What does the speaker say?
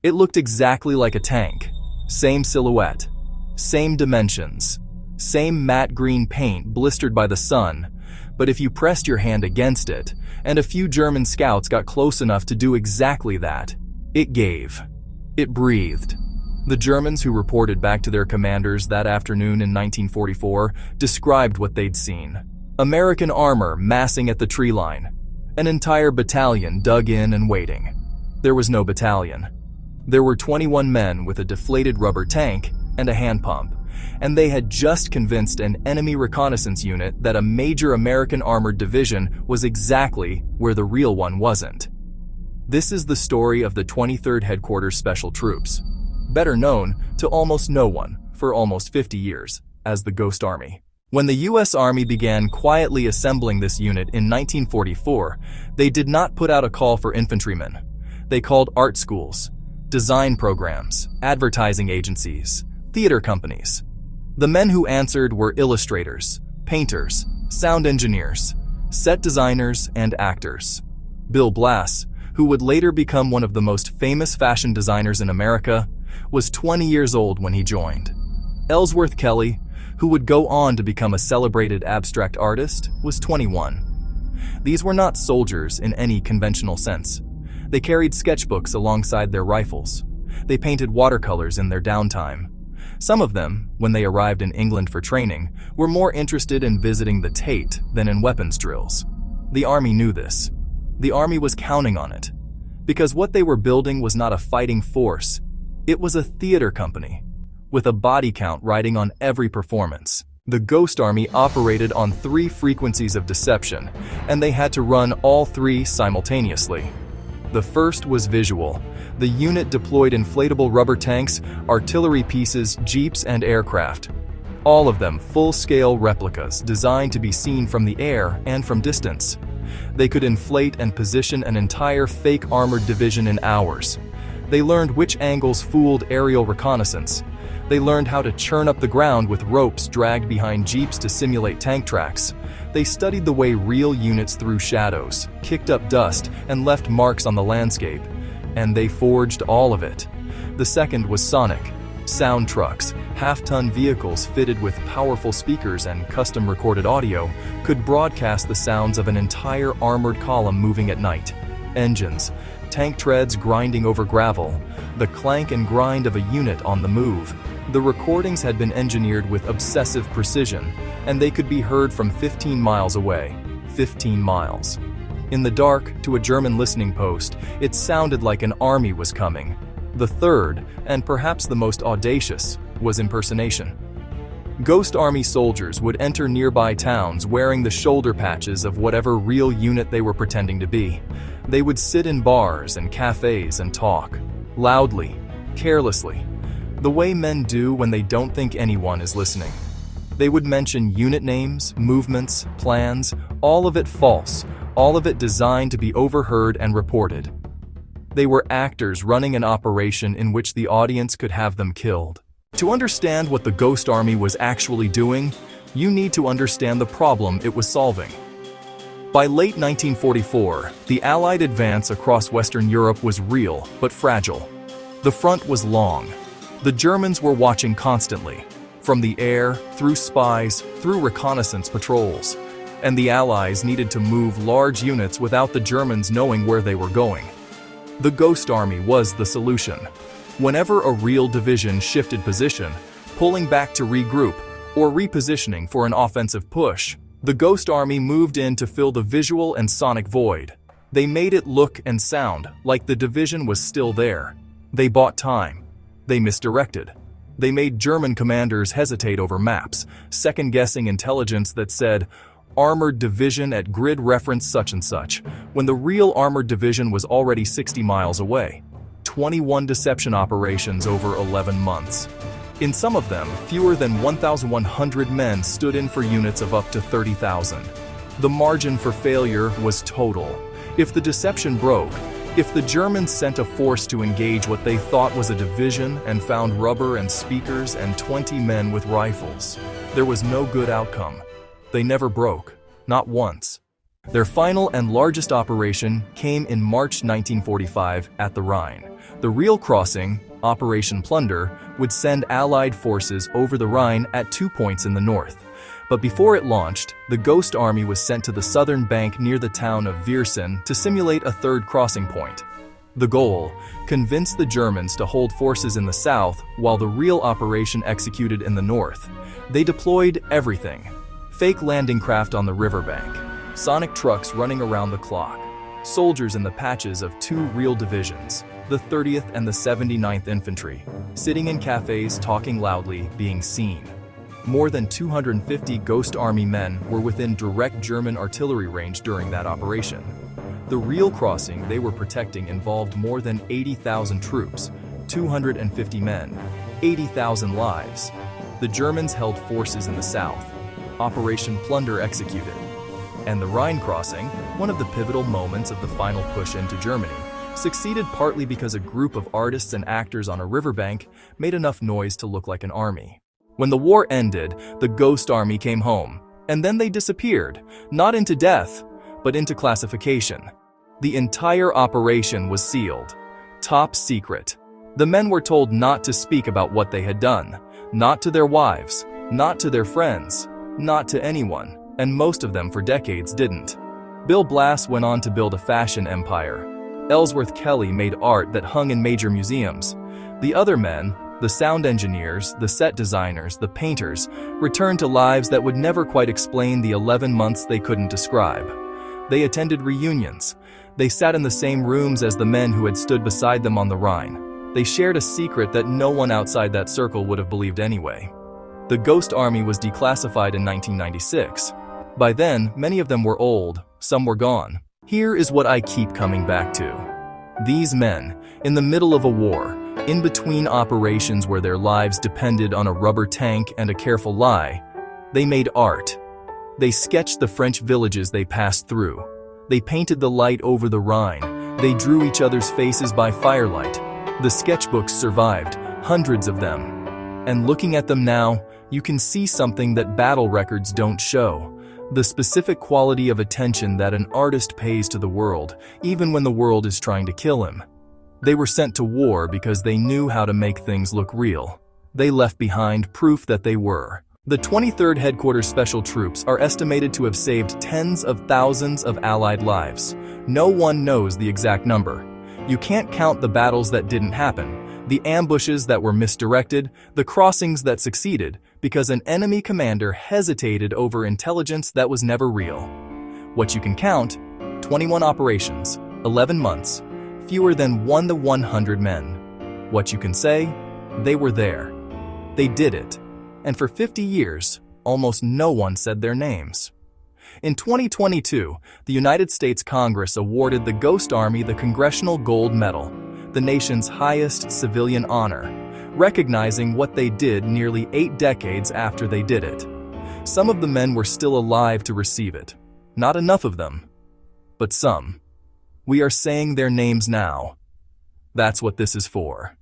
It looked exactly like a tank. Same silhouette, same dimensions, same matte green paint blistered by the sun, but if you pressed your hand against it, and a few German scouts got close enough to do exactly that, it gave. It breathed. The Germans who reported back to their commanders that afternoon in 1944 described what they'd seen. American armor massing at the tree line. An entire battalion dug in and waiting. There was no battalion. There were 21 men with a deflated rubber tank and a hand pump, and they had just convinced an enemy reconnaissance unit that a major American armored division was exactly where the real one wasn't. This is the story of the 23rd Headquarters Special Troops, better known to almost no one for almost 50 years as the Ghost Army. When the U.S. Army began quietly assembling this unit in 1944, they did not put out a call for infantrymen. They called art schools, design programs, advertising agencies, theater companies. The men who answered were illustrators, painters, sound engineers, set designers, and actors. Bill Blass, who would later become one of the most famous fashion designers in America, was 20 years old when he joined. Ellsworth Kelly, who would go on to become a celebrated abstract artist, was 21. These were not soldiers in any conventional sense. They carried sketchbooks alongside their rifles. They painted watercolors in their downtime. Some of them, when they arrived in England for training, were more interested in visiting the Tate than in weapons drills. The Army knew this. The Army was counting on it. Because what they were building was not a fighting force. It was a theater company, with a body count riding on every performance. The Ghost Army operated on 3 frequencies of deception, and they had to run all 3 simultaneously. The first was visual. The unit deployed inflatable rubber tanks, artillery pieces, jeeps, and aircraft. All of them full-scale replicas designed to be seen from the air and from distance. They could inflate and position an entire fake armored division in hours. They learned which angles fooled aerial reconnaissance. They learned how to churn up the ground with ropes dragged behind jeeps to simulate tank tracks. They studied the way real units threw shadows, kicked up dust, and left marks on the landscape. And they forged all of it. The second was sonic. Sound trucks, half-ton vehicles fitted with powerful speakers and custom-recorded audio, could broadcast the sounds of an entire armored column moving at night. Engines, tank treads grinding over gravel, the clank and grind of a unit on the move. The recordings had been engineered with obsessive precision, and they could be heard from 15 miles away. 15 miles. In the dark, to a German listening post, it sounded like an army was coming. The third, and perhaps the most audacious, was impersonation. Ghost Army soldiers would enter nearby towns wearing the shoulder patches of whatever real unit they were pretending to be. They would sit in bars and cafes and talk, loudly, carelessly, the way men do when they don't think anyone is listening. They would mention unit names, movements, plans, all of it false, all of it designed to be overheard and reported. They were actors running an operation in which the audience could have them killed. To understand what the Ghost Army was actually doing, you need to understand the problem it was solving. By late 1944, the Allied advance across Western Europe was real but fragile. The front was long. The Germans were watching constantly, from the air, through spies, through reconnaissance patrols. And the Allies needed to move large units without the Germans knowing where they were going. The Ghost Army was the solution. Whenever a real division shifted position, pulling back to regroup, or repositioning for an offensive push, the Ghost Army moved in to fill the visual and sonic void. They made it look and sound like the division was still there. They bought time. They misdirected. They made German commanders hesitate over maps, second-guessing intelligence that said, "Armored division at grid reference such and such," when the real armored division was already 60 miles away. 21 deception operations over 11 months. In some of them, fewer than 1,100 men stood in for units of up to 30,000. The margin for failure was total. If the deception broke, if the Germans sent a force to engage what they thought was a division and found rubber and speakers and 20 men with rifles, there was no good outcome. They never broke, not once. Their final and largest operation came in March 1945 at the Rhine. The real crossing, Operation Plunder, would send Allied forces over the Rhine at 2 points in the north. But before it launched, the Ghost Army was sent to the southern bank near the town of Viersen to simulate a third crossing point. The goal: convince the Germans to hold forces in the south while the real operation executed in the north. They deployed everything: fake landing craft on the riverbank, sonic trucks running around the clock, soldiers in the patches of 2 real divisions, the 30th and the 79th Infantry, sitting in cafes talking loudly, being seen. More than 250 Ghost Army men were within direct German artillery range during that operation. The real crossing they were protecting involved more than 80,000 troops, 250 men, 80,000 lives. The Germans held forces in the south. Operation Plunder executed. And the Rhine crossing, one of the pivotal moments of the final push into Germany, succeeded partly because a group of artists and actors on a riverbank made enough noise to look like an army. When the war ended, the Ghost Army came home, and then they disappeared, not into death, but into classification. The entire operation was sealed, top secret. The men were told not to speak about what they had done, not to their wives, not to their friends, not to anyone, and most of them for decades didn't. Bill Blass went on to build a fashion empire. Ellsworth Kelly made art that hung in major museums. The other men, the sound engineers, the set designers, the painters, returned to lives that would never quite explain the 11 months they couldn't describe. They attended reunions. They sat in the same rooms as the men who had stood beside them on the Rhine. They shared a secret that no one outside that circle would have believed anyway. The Ghost Army was declassified in 1996. By then, many of them were old, some were gone. Here is what I keep coming back to. These men, in the middle of a war, in between operations where their lives depended on a rubber tank and a careful lie, they made art. They sketched the French villages they passed through. They painted the light over the Rhine. They drew each other's faces by firelight. The sketchbooks survived, hundreds of them. And looking at them now, you can see something that battle records don't show. The specific quality of attention that an artist pays to the world, even when the world is trying to kill him. They were sent to war because they knew how to make things look real. They left behind proof that they were. The 23rd Headquarters Special Troops are estimated to have saved tens of thousands of Allied lives. No one knows the exact number. You can't count the battles that didn't happen, the ambushes that were misdirected, the crossings that succeeded, because an enemy commander hesitated over intelligence that was never real. What you can count: 21 operations, 11 months, fewer than 1 to 100 men. What you can say: they were there. They did it. And for 50 years, almost no one said their names. In 2022, the United States Congress awarded the Ghost Army the Congressional Gold Medal, the nation's highest civilian honor, recognizing what they did nearly 8 decades after they did it. Some of the men were still alive to receive it. Not enough of them, but some. We are saying their names now. That's what this is for.